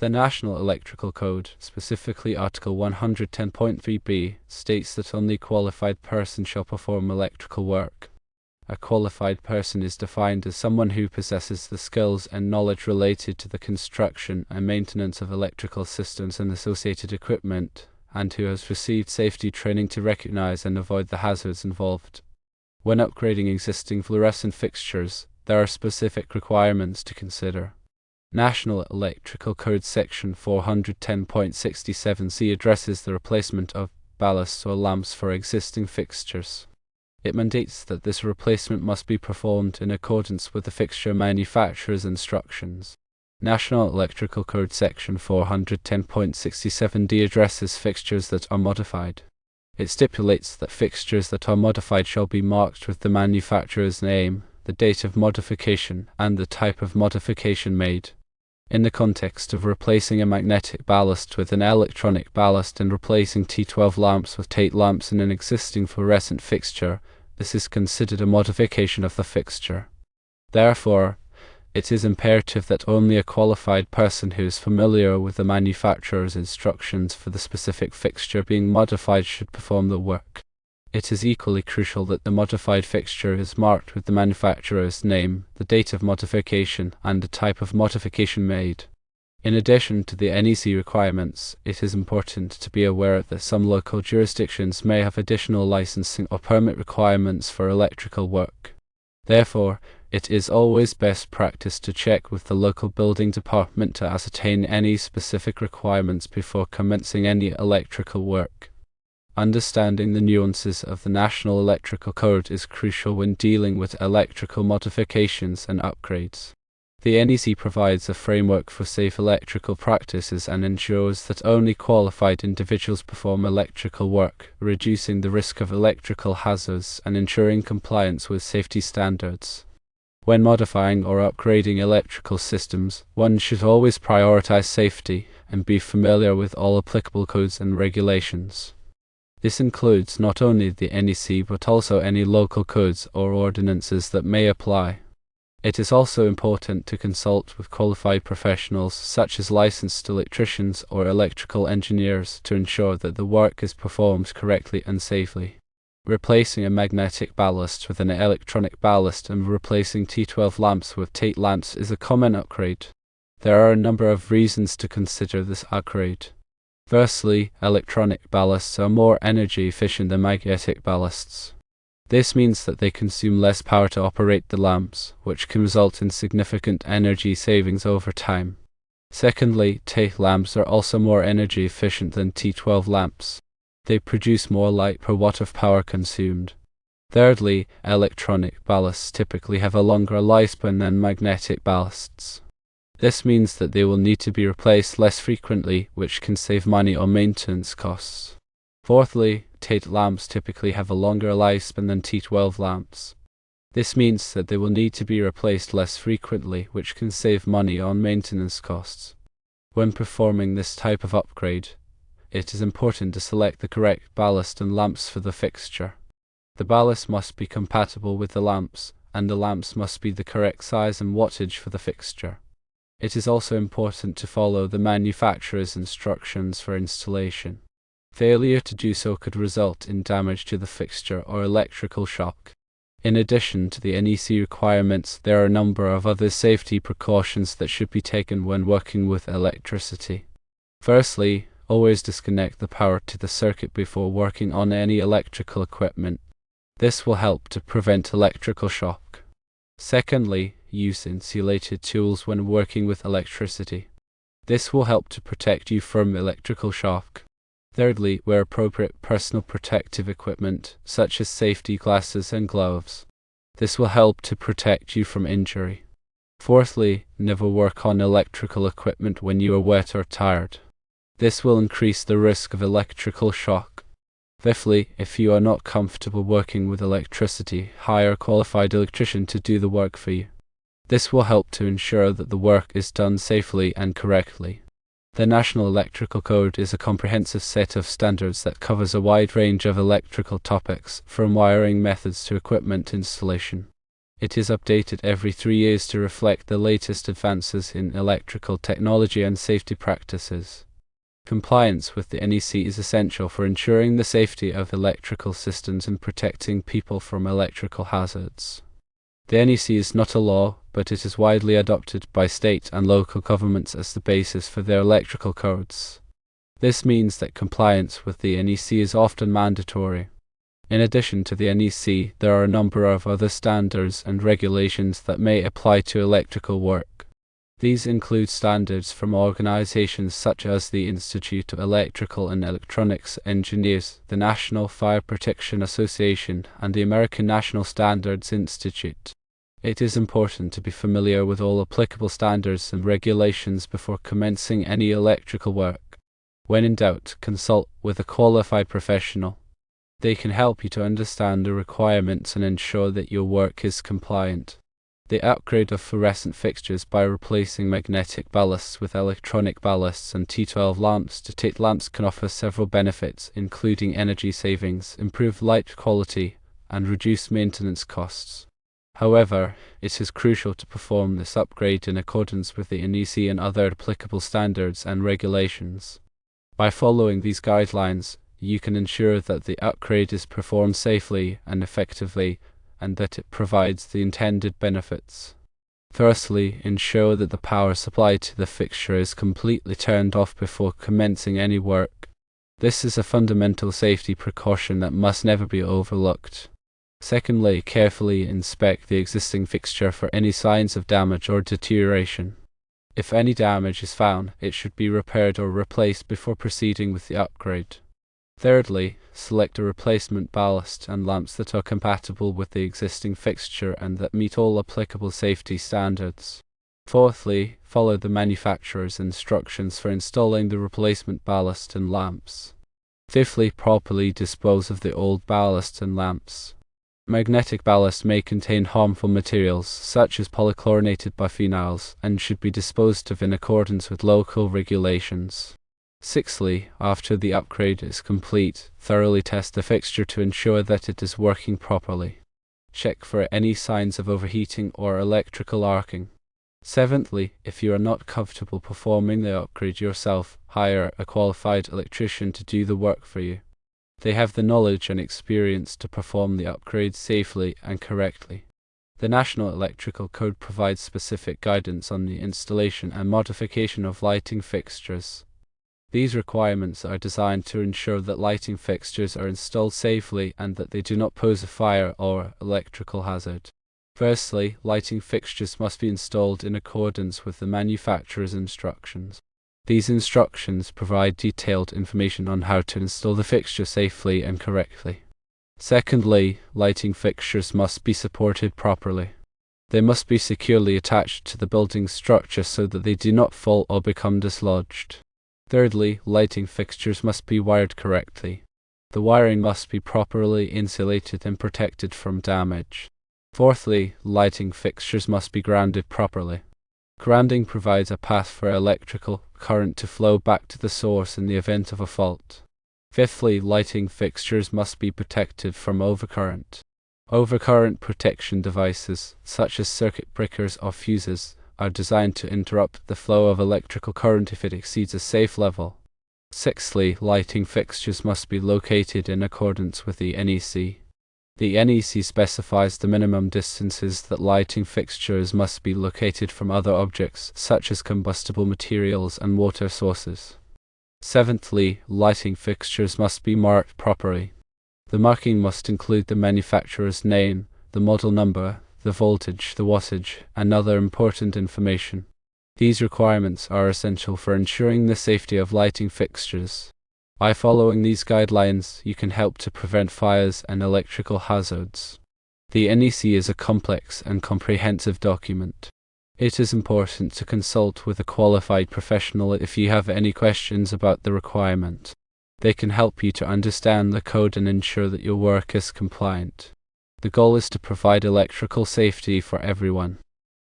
The National Electrical Code, specifically Article 110.3b, states that only qualified person shall perform electrical work. A qualified person is defined as someone who possesses the skills and knowledge related to the construction and maintenance of electrical systems and associated equipment, and who has received safety training to recognize and avoid the hazards involved. When upgrading existing fluorescent fixtures, there are specific requirements to consider. National Electrical Code Section 410.67c addresses the replacement of ballasts or lamps for existing fixtures. It mandates that this replacement must be performed in accordance with the fixture manufacturer's instructions. National Electrical Code Section 410.67d addresses fixtures that are modified. It stipulates that fixtures that are modified shall be marked with the manufacturer's name, the date of modification, and the type of modification made. In the context of replacing a magnetic ballast with an electronic ballast and replacing T12 lamps with Tate lamps in an existing fluorescent fixture, this is considered a modification of the fixture. Therefore, it is imperative that only a qualified person who is familiar with the manufacturer's instructions for the specific fixture being modified should perform the work. It is equally crucial that the modified fixture is marked with the manufacturer's name, the date of modification, and the type of modification made. In addition to the NEC requirements, it is important to be aware that some local jurisdictions may have additional licensing or permit requirements for electrical work. Therefore, it is always best practice to check with the local building department to ascertain any specific requirements before commencing any electrical work. Understanding the nuances of the National Electrical Code is crucial when dealing with electrical modifications and upgrades. The NEC provides a framework for safe electrical practices and ensures that only qualified individuals perform electrical work, reducing the risk of electrical hazards and ensuring compliance with safety standards. When modifying or upgrading electrical systems, one should always prioritize safety and be familiar with all applicable codes and regulations. This includes not only the NEC but also any local codes or ordinances that may apply. It is also important to consult with qualified professionals such as licensed electricians or electrical engineers to ensure that the work is performed correctly and safely. Replacing a magnetic ballast with an electronic ballast and replacing T12 lamps with Tate lamps is a common upgrade. There are a number of reasons to consider this upgrade. Firstly, electronic ballasts are more energy efficient than magnetic ballasts. This means that they consume less power to operate the lamps, which can result in significant energy savings over time. Secondly, Tate lamps are also more energy efficient than T12 lamps. They produce more light per watt of power consumed. Thirdly, electronic ballasts typically have a longer lifespan than magnetic ballasts. This means that they will need to be replaced less frequently, which can save money on maintenance costs. Fourthly, Tate lamps typically have a longer lifespan than T12 lamps. This means that they will need to be replaced less frequently, which can save money on maintenance costs. When performing this type of upgrade, it is important to select the correct ballast and lamps for the fixture. The ballast must be compatible with the lamps, and the lamps must be the correct size and wattage for the fixture. It is also important to follow the manufacturer's instructions for installation. Failure to do so could result in damage to the fixture or electrical shock. In addition to the NEC requirements, there are a number of other safety precautions that should be taken when working with electricity. Firstly, always disconnect the power to the circuit before working on any electrical equipment. This will help to prevent electrical shock. Secondly, use insulated tools when working with electricity. This will help to protect you from electrical shock. Thirdly, wear appropriate personal protective equipment, such as safety glasses and gloves. This will help to protect you from injury. Fourthly, never work on electrical equipment when you are wet or tired. This will increase the risk of electrical shock. Fifthly, if you are not comfortable working with electricity, hire a qualified electrician to do the work for you. This will help to ensure that the work is done safely and correctly. The National Electrical Code is a comprehensive set of standards that covers a wide range of electrical topics, from wiring methods to equipment installation. It is updated every 3 years to reflect the latest advances in electrical technology and safety practices. Compliance with the NEC is essential for ensuring the safety of electrical systems and protecting people from electrical hazards. The NEC is not a law, but it is widely adopted by state and local governments as the basis for their electrical codes. This means that compliance with the NEC is often mandatory. In addition to the NEC, there are a number of other standards and regulations that may apply to electrical work. These include standards from organizations such as the Institute of Electrical and Electronics Engineers, the National Fire Protection Association, and the American National Standards Institute. It is important to be familiar with all applicable standards and regulations before commencing any electrical work. When in doubt, consult with a qualified professional. They can help you to understand the requirements and ensure that your work is compliant. The upgrade of fluorescent fixtures by replacing magnetic ballasts with electronic ballasts and T12 lamps to TIT lamps can offer several benefits, including energy savings, improved light quality, and reduced maintenance costs. However, it is crucial to perform this upgrade in accordance with the NEC and other applicable standards and regulations. By following these guidelines, you can ensure that the upgrade is performed safely and effectively, and that it provides the intended benefits. Firstly, ensure that the power supply to the fixture is completely turned off before commencing any work. This is a fundamental safety precaution that must never be overlooked. Secondly, carefully inspect the existing fixture for any signs of damage or deterioration. If any damage is found, it should be repaired or replaced before proceeding with the upgrade. Thirdly, select a replacement ballast and lamps that are compatible with the existing fixture and that meet all applicable safety standards. Fourthly, follow the manufacturer's instructions for installing the replacement ballast and lamps. Fifthly, properly dispose of the old ballast and lamps. Magnetic ballast may contain harmful materials, such as polychlorinated biphenyls, and should be disposed of in accordance with local regulations. Sixthly, after the upgrade is complete, thoroughly test the fixture to ensure that it is working properly. Check for any signs of overheating or electrical arcing. Seventhly, if you are not comfortable performing the upgrade yourself, hire a qualified electrician to do the work for you. They have the knowledge and experience to perform the upgrade safely and correctly. The National Electrical Code provides specific guidance on the installation and modification of lighting fixtures. These requirements are designed to ensure that lighting fixtures are installed safely and that they do not pose a fire or electrical hazard. Firstly, lighting fixtures must be installed in accordance with the manufacturer's instructions. These instructions provide detailed information on how to install the fixture safely and correctly. Secondly, lighting fixtures must be supported properly. They must be securely attached to the building structure so that they do not fall or become dislodged. Thirdly, lighting fixtures must be wired correctly. The wiring must be properly insulated and protected from damage. Fourthly, lighting fixtures must be grounded properly. Grounding provides a path for electrical current to flow back to the source in the event of a fault. Fifthly, lighting fixtures must be protected from overcurrent. Overcurrent protection devices, such as circuit breakers or fuses, are designed to interrupt the flow of electrical current if it exceeds a safe level. Sixthly, lighting fixtures must be located in accordance with the NEC. The NEC specifies the minimum distances that lighting fixtures must be located from other objects, such as combustible materials and water sources. Seventhly, lighting fixtures must be marked properly. The marking must include the manufacturer's name, the model number, the voltage, the wattage, and other important information. These requirements are essential for ensuring the safety of lighting fixtures. By following these guidelines, you can help to prevent fires and electrical hazards. The NEC is a complex and comprehensive document. It is important to consult with a qualified professional if you have any questions about the requirement. They can help you to understand the code and ensure that your work is compliant. The goal is to provide electrical safety for everyone.